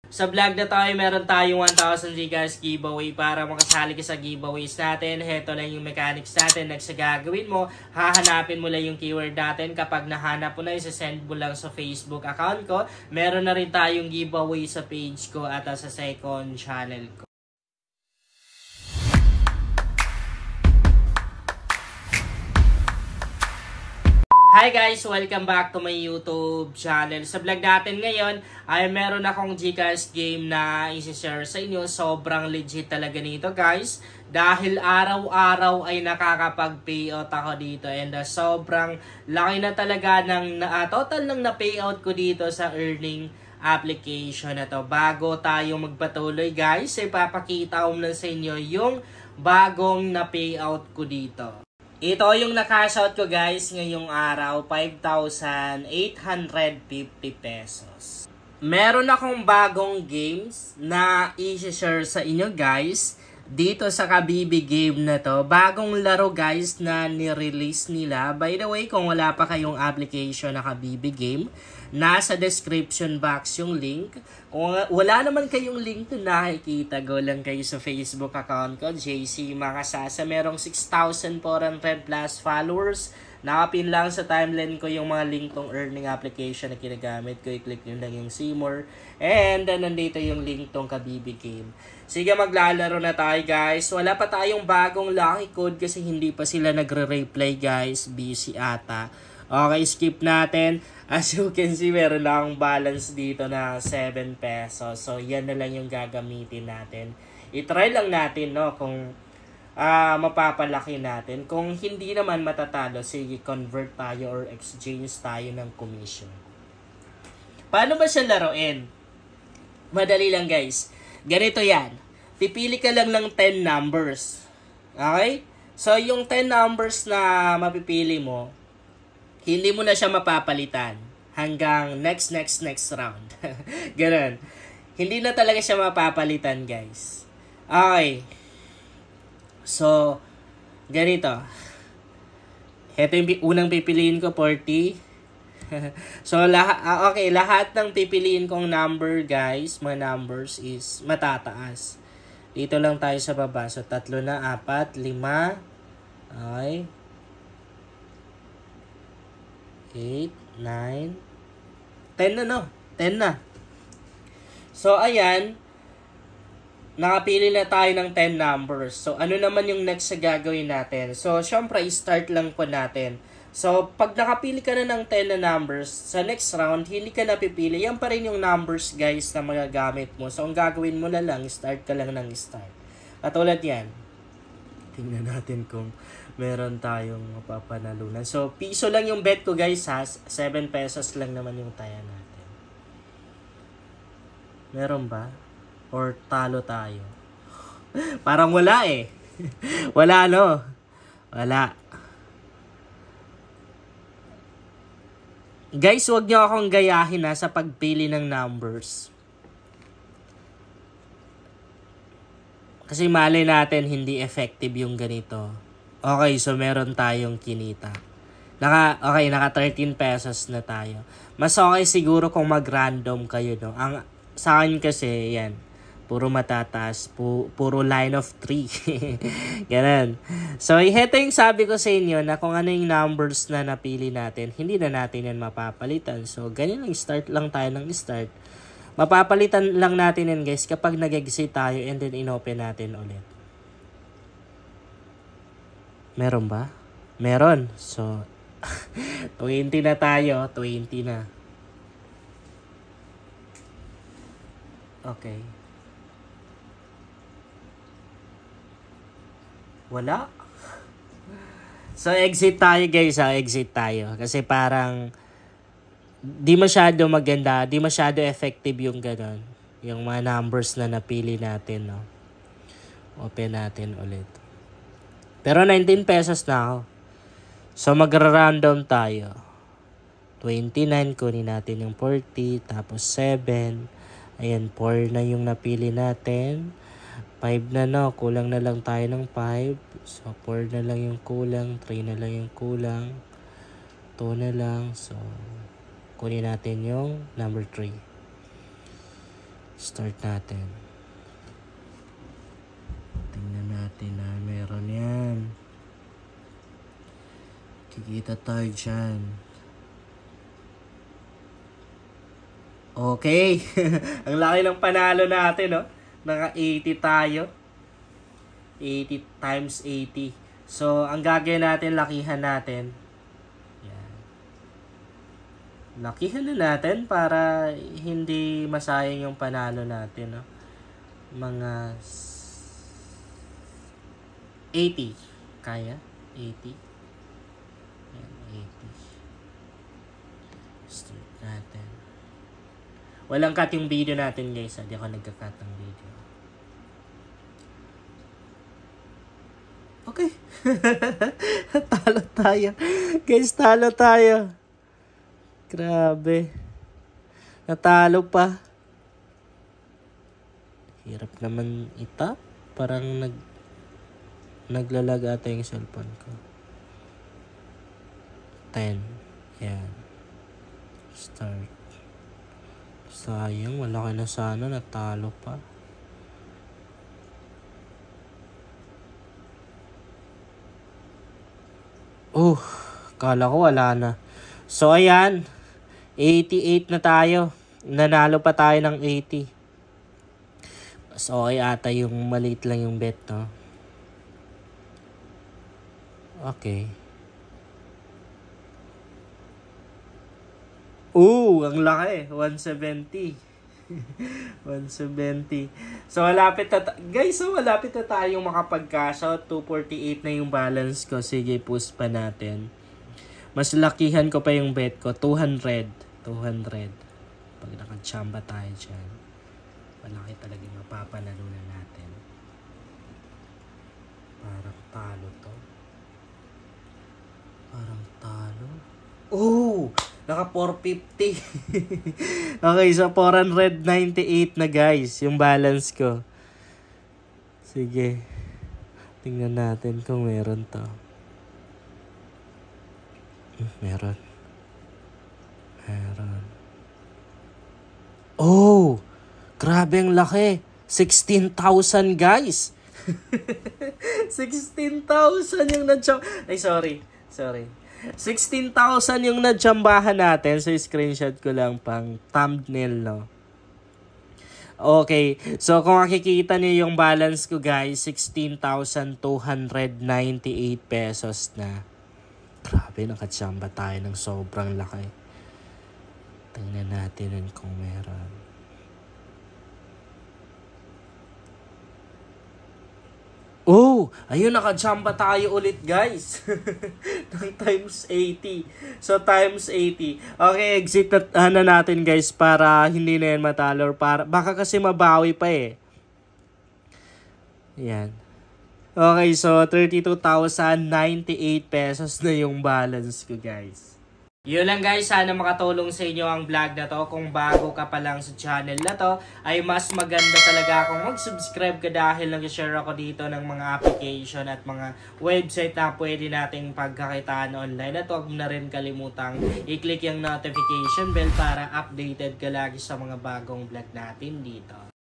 Sa vlog na tayo, meron tayong 1,000 Gcash giveaway. Para makasali ka sa giveaways natin, heto lang yung mechanics natin. Next sa gagawin mo, hahanapin mo lang yung keyword natin. Kapag nahanap mo na, isa-send mo lang sa Facebook account ko. Meron na rin tayong giveaway sa page ko at sa second channel ko. Hi guys! Welcome back to my YouTube channel. Sa vlog natin ngayon ay meron akong Gcash game na isi-share sa inyo. Sobrang legit talaga nito guys. Dahil araw-araw ay nakakapag-payout ako dito. And sobrang laki na talaga ng total ng na-payout ko dito sa earning application na to. Bago tayo magpatuloy guys, ipapakita ko na sa inyo yung bagong na-payout ko dito. Ito yung na-cash out ko guys ngayong araw, 5,850 pesos. Meron akong bagong games na i-share sa inyo guys dito sa Kabibi game na to. Bagong laro guys na ni-release nila. By the way, kung wala pa kayong application na Kabibi game, nasa description box yung link. Kung wala naman kayong link na nakikita, go lang kayo sa Facebook account ko, JC Makasasa. Merong 6,400 plus followers. Nakapin lang sa timeline ko yung mga link tong earning application na kinagamit ko. I-click nyo lang yung see more. And nandito yung link tong Kabibi game. Sige, maglalaro na tayo guys. Wala pa tayong bagong lucky code kasi hindi pa sila nagre-replay guys. Busy ata. Okay, skip natin. As you can see, meron na akong balance dito na 7 pesos. So, yan na lang yung gagamitin natin. I-try lang natin, no, kung mapapalaki natin. Kung hindi naman matatalo, sige, convert tayo or exchange tayo ng commission. Paano ba siya laruin? Madali lang, guys. Ganito yan. Pipili ka lang ng 10 numbers. Okay? So, yung 10 numbers na mapipili mo, hindi mo na siya mapapalitan hanggang next round. Ganun. Hindi na talaga siya mapapalitan, guys. Okay. So, ganito. Ito yung unang pipiliin ko, 40. So, lahat ng pipiliin kong number, guys, mga numbers is matataas. Dito lang tayo sa baba. So, 3 na, 4, 5. Okay. 8, 9, 10 na, no? 10 na. So, ayan. Nakapili na tayo ng 10 numbers. So, ano naman yung next sa gagawin natin? So, syempre, i-start lang po natin. So, pag nakapili ka na ng 10 na numbers, sa next round, hindi ka napipili. Yan pa rin yung numbers, guys, na magagamit mo. So, ang gagawin mo na lang, start ka lang ng start. Katulad yan. Tingnan natin kung meron tayong mapapanalunan. So, piso lang yung bet ko guys ha. 7 pesos lang naman yung taya natin. Meron ba? Or talo tayo? Parang wala eh. Wala no? Wala. Guys, huwag nyo akong gayahin ha sa pagpili ng numbers. Kasi malay natin hindi effective yung ganito. Okay, so meron tayong kinita. Naka 13 pesos na tayo. Mas okay siguro kung mag-random kayo, no? Sa akin kasi, yan, puro matataas, puro line of 3. Ganun. So, ito yung sabi ko sa inyo na kung ano yung numbers na napili natin, hindi na natin yan mapapalitan. So, ganyan lang, start lang tayo ng start. Mapapalitan lang natin yan, guys, kapag nag-exit tayo and then inopen natin ulit. Meron ba? Meron. So, 20 na tayo. 20 na. Okay. Wala. So, exit tayo guys. Exit tayo. Kasi parang di masyado maganda. Di masyado effective yung gano'n. Yung mga numbers na napili natin. No? Open natin ulit. Pero 19 pesos na ako. So, magra-random tayo. 29, kunin natin yung 40, tapos 7. Ayan, 4 na yung napili natin. 5 na no, kulang na lang tayo ng 5. So, 4 na lang yung kulang, 3 na lang yung kulang, 2 na lang. So, kunin natin yung number 3. Start natin. Tingnan natin na meron yan. Kikita tayo dyan. Okay. Ang laki ng panalo natin, no? Naka 80 tayo. 80 times 80. So, ang gagawin natin, lakihan natin. Yan. Lakihan na natin para hindi masayang yung panalo natin, no? Mga 80. Kaya? 80. Yan, 80. Start natin. Walang cut yung video natin, guys. Hindi ako nagka-cut ng video. Okay. Talo tayo. Guys, talo tayo. Grabe. Natalo pa. Hirap naman itap. Parang naglalag ata yung cellphone ko. 10. Yan. Start. Sayang, malaki na sana. Natalo pa. Kala ko wala na. So, ayan. 88 na tayo. Nanalo pa tayo ng 80. Mas okay ata yung maliit lang yung bet, no? Okay. Ang laki. 170. 170. So, malapit na guys, malapit na tayong makapag-cash out. 248 na yung balance ko. Sige, push pa natin. Mas lakihan ko pa yung bet ko. 200. Pag nakachamba tayo dyan, malaki talaga yung mapapanalunan natin. Parang talo to. Parang talo. Naka 450. Okay, so 498 na guys yung balance ko. Sige. Tingnan natin kung meron to. Meron. Grabe ang laki. 16,000 guys. 16,000 yung na-jump. Ay, sorry. 16,000 yung na-jambahan natin. So, screenshot ko lang pang thumbnail, no? Okay. So, kung makikita niyo yung balance ko, guys, 16,298 pesos na. Grabe, nakachamba tayo ng sobrang laki. Tingnan natin kung meron. Ayun, nakachamba tayo ulit, guys. Ng times 80. So, times 80. Okay, exit na natin, guys, para hindi na yan matalo. Baka kasi mabawi pa eh. Yan. Okay, so 32,098 pesos na yung balance ko, guys. Yun lang guys, sana makatulong sa inyo ang vlog na to. Kung bago ka pa lang sa channel na to, ay mas maganda talaga kung mag-subscribe ka dahil nag-share ako dito ng mga application at mga website na pwede nating pagkakitaan online. At huwag na rin kalimutang i-click yung notification bell para updated ka lagi sa mga bagong vlog natin dito.